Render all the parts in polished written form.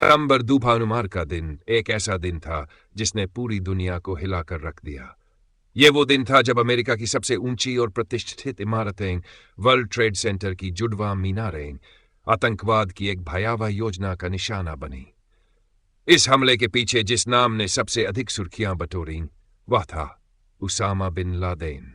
सितंबर दूफानुमार का दिन एक ऐसा दिन था जिसने पूरी दुनिया को हिलाकर रख दिया। ये वो दिन था जब अमेरिका की सबसे ऊंची और प्रतिष्ठित इमारतें, वर्ल्ड ट्रेड सेंटर की जुड़वा मीनारें, आतंकवाद की एक भयावह योजना का निशाना बनी। इस हमले के पीछे जिस नाम ने सबसे अधिक सुर्खियां बटोरी, वह था उसामा बिन लादेन।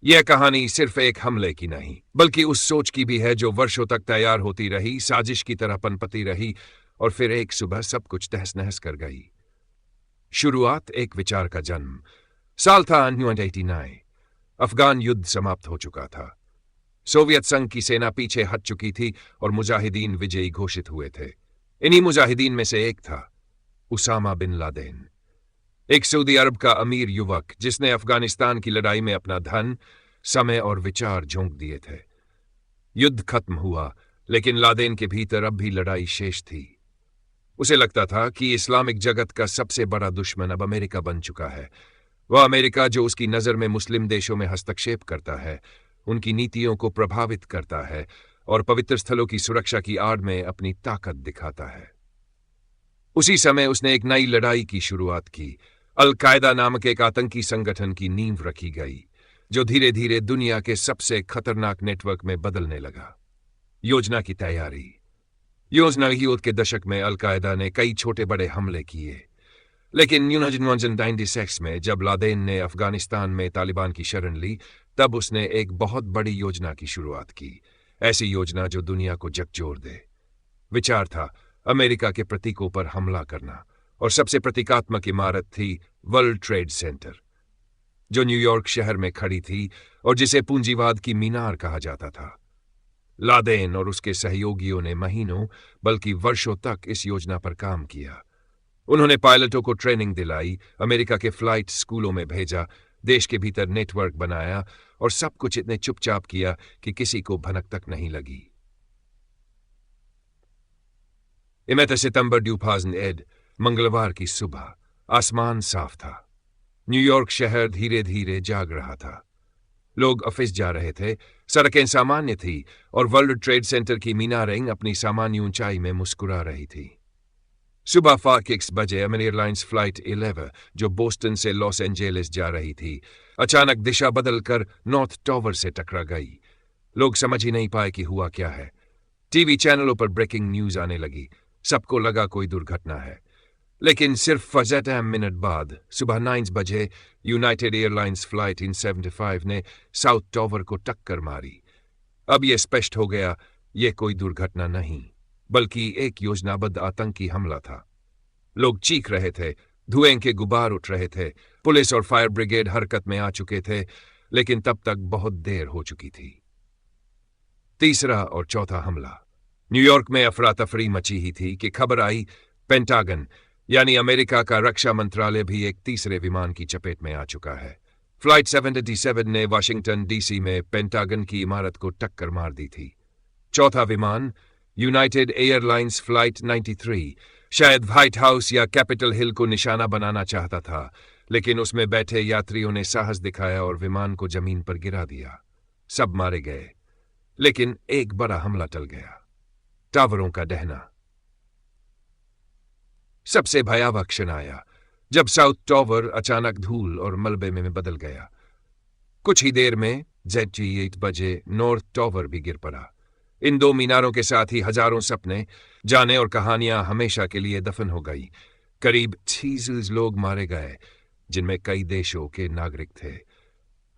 यह कहानी सिर्फ एक हमले की नहीं, बल्कि उस सोच की भी है जो वर्षों तक तैयार होती रही, साजिश की तरह पनपती रही और फिर एक सुबह सब कुछ तहस नहस कर गई। शुरुआत एक विचार का जन्म। साल था 1989। अफगान युद्ध समाप्त हो चुका था। सोवियत संघ की सेना पीछे हट चुकी थी और मुजाहिदीन विजयी घोषित हुए थे। इन्हीं मुजाहिदीन में से एक था उसामा बिन लादेन, एक सऊदी अरब का अमीर युवक जिसने अफगानिस्तान की लड़ाई में अपना धन, समय और विचार झोंक दिए थे। युद्ध खत्म हुआ, लेकिन लादेन के भीतर अब भी लड़ाई शेष थी। उसे लगता था कि इस्लामिक जगत का सबसे बड़ा दुश्मन अब अमेरिका बन चुका है। वह अमेरिका जो उसकी नजर में मुस्लिम देशों में हस्तक्षेप करता है, उनकी नीतियों को प्रभावित करता है और पवित्र स्थलों की सुरक्षा की आड़ में अपनी ताकत दिखाता है। उसी समय उसने एक नई लड़ाई की शुरुआत की। अल-कायदा नामक एक आतंकी संगठन की नींव रखी गई, जो धीरे धीरे दुनिया के सबसे खतरनाक नेटवर्क में बदलने लगा। योजना की तैयारी। योजना युद्ध के दशक में अल-कायदा ने कई छोटे बड़े हमले किए, लेकिन 1996 में जब लादेन ने अफगानिस्तान में तालिबान की शरण ली, तब उसने एक बहुत बड़ी योजना की शुरुआत की। ऐसी योजना जो दुनिया को झकझोर दे। विचार था अमेरिका के प्रतीकों पर हमला करना, और सबसे प्रतीकात्मक इमारत थी वर्ल्ड ट्रेड सेंटर, जो न्यूयॉर्क शहर में खड़ी थी और जिसे पूंजीवाद की मीनार कहा जाता था। लादेन और उसके सहयोगियों ने महीनों बल्कि वर्षों तक इस योजना पर काम किया। उन्होंने पायलटों को ट्रेनिंग दिलाई, अमेरिका के फ्लाइट स्कूलों में भेजा, देश के भीतर नेटवर्क बनाया और सब कुछ इतने चुपचाप किया कि किसी को भनक तक नहीं लगी। 11 सितंबर 2001 मंगलवार की सुबह। आसमान साफ था। न्यूयॉर्क शहर धीरे धीरे जाग रहा था। लोग ऑफिस जा रहे थे, सड़कें सामान्य थी और वर्ल्ड ट्रेड सेंटर की मीनारें अपनी सामान्य ऊंचाई में मुस्कुरा रही थी। सुबह 4 बजे अमेरिकन एयरलाइंस फ्लाइट 11, जो बोस्टन से लॉस एंजेलिस जा रही थी, अचानक दिशा बदलकर नॉर्थ टॉवर से टकरा गई। लोग समझ ही नहीं पाए कि हुआ क्या है। टीवी चैनलों पर ब्रेकिंग न्यूज आने लगी। सबको लगा कोई दुर्घटना है, लेकिन सिर्फ फजत मिनट बाद सुबह 9 बजे यूनाइटेड एयरलाइंस फ्लाइट 75 ने साउथ टॉवर को टक्कर मारी। अब यह स्पष्ट हो गया, यह कोई दुर्घटना नहीं, बल्कि एक योजनाबद्ध आतंकी हमला था। लोग चीख रहे थे, धुएं के गुबार उठ रहे थे, पुलिस और फायर ब्रिगेड हरकत में आ चुके थे, लेकिन तब तक बहुत देर हो चुकी थी। तीसरा और चौथा हमला। न्यूयॉर्क में अफरा तफरी मची ही थी कि खबर आई पेंटागन यानी अमेरिका का रक्षा मंत्रालय भी एक तीसरे विमान की चपेट में आ चुका है। फ्लाइट 77 ने वाशिंगटन डीसी में पेंटागन की इमारत को टक्कर मार दी थी। चौथा विमान, यूनाइटेड एयरलाइंस फ्लाइट 93, शायद व्हाइट हाउस या कैपिटल हिल को निशाना बनाना चाहता था, लेकिन उसमें बैठे यात्रियों ने साहस दिखाया और विमान को जमीन पर गिरा दिया। सब मारे गए, लेकिन एक बड़ा हमला टल गया, टावरों का ढहना। सबसे भयावह क्षण आया जब साउथ टॉवर अचानक धूल और मलबे में बदल गया। कुछ ही देर में ZG 8 बजे नॉर्थ टॉवर भी गिर पड़ा। इन दो मीनारों के साथ ही हजारों सपने, जाने और कहानियां हमेशा के लिए दफन हो गई। करीब 600 लोग मारे गए, जिनमें कई देशों के नागरिक थे।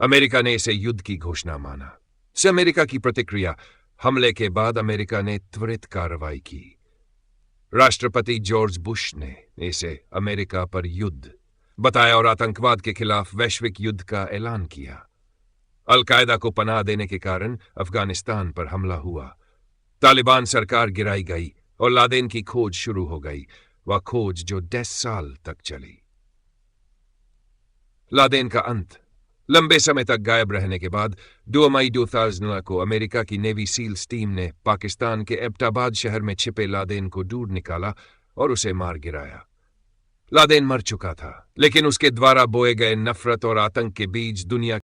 अमेरिका ने इसे युद्ध की घोषणा माना। से अमेरिका की प्रतिक्रिया। हमले के बाद अमेरिका ने त्वरित कार्रवाई की। राष्ट्रपति जॉर्ज बुश ने इसे अमेरिका पर युद्ध बताया और आतंकवाद के खिलाफ वैश्विक युद्ध का ऐलान किया। अल-कायदा को पनाह देने के कारण अफगानिस्तान पर हमला हुआ। तालिबान सरकार गिराई गई और लादेन की खोज शुरू हो गई, वह खोज जो 10 साल तक चली। लादेन का अंत। लंबे समय तक गायब रहने के बाद 2 मई 2009 को अमेरिका की नेवी सील्स टीम ने पाकिस्तान के एबटाबाद शहर में छिपे लादेन को ढूंढ निकाला और उसे मार गिराया। लादेन मर चुका था, लेकिन उसके द्वारा बोए गए नफरत और आतंक के बीज दुनिया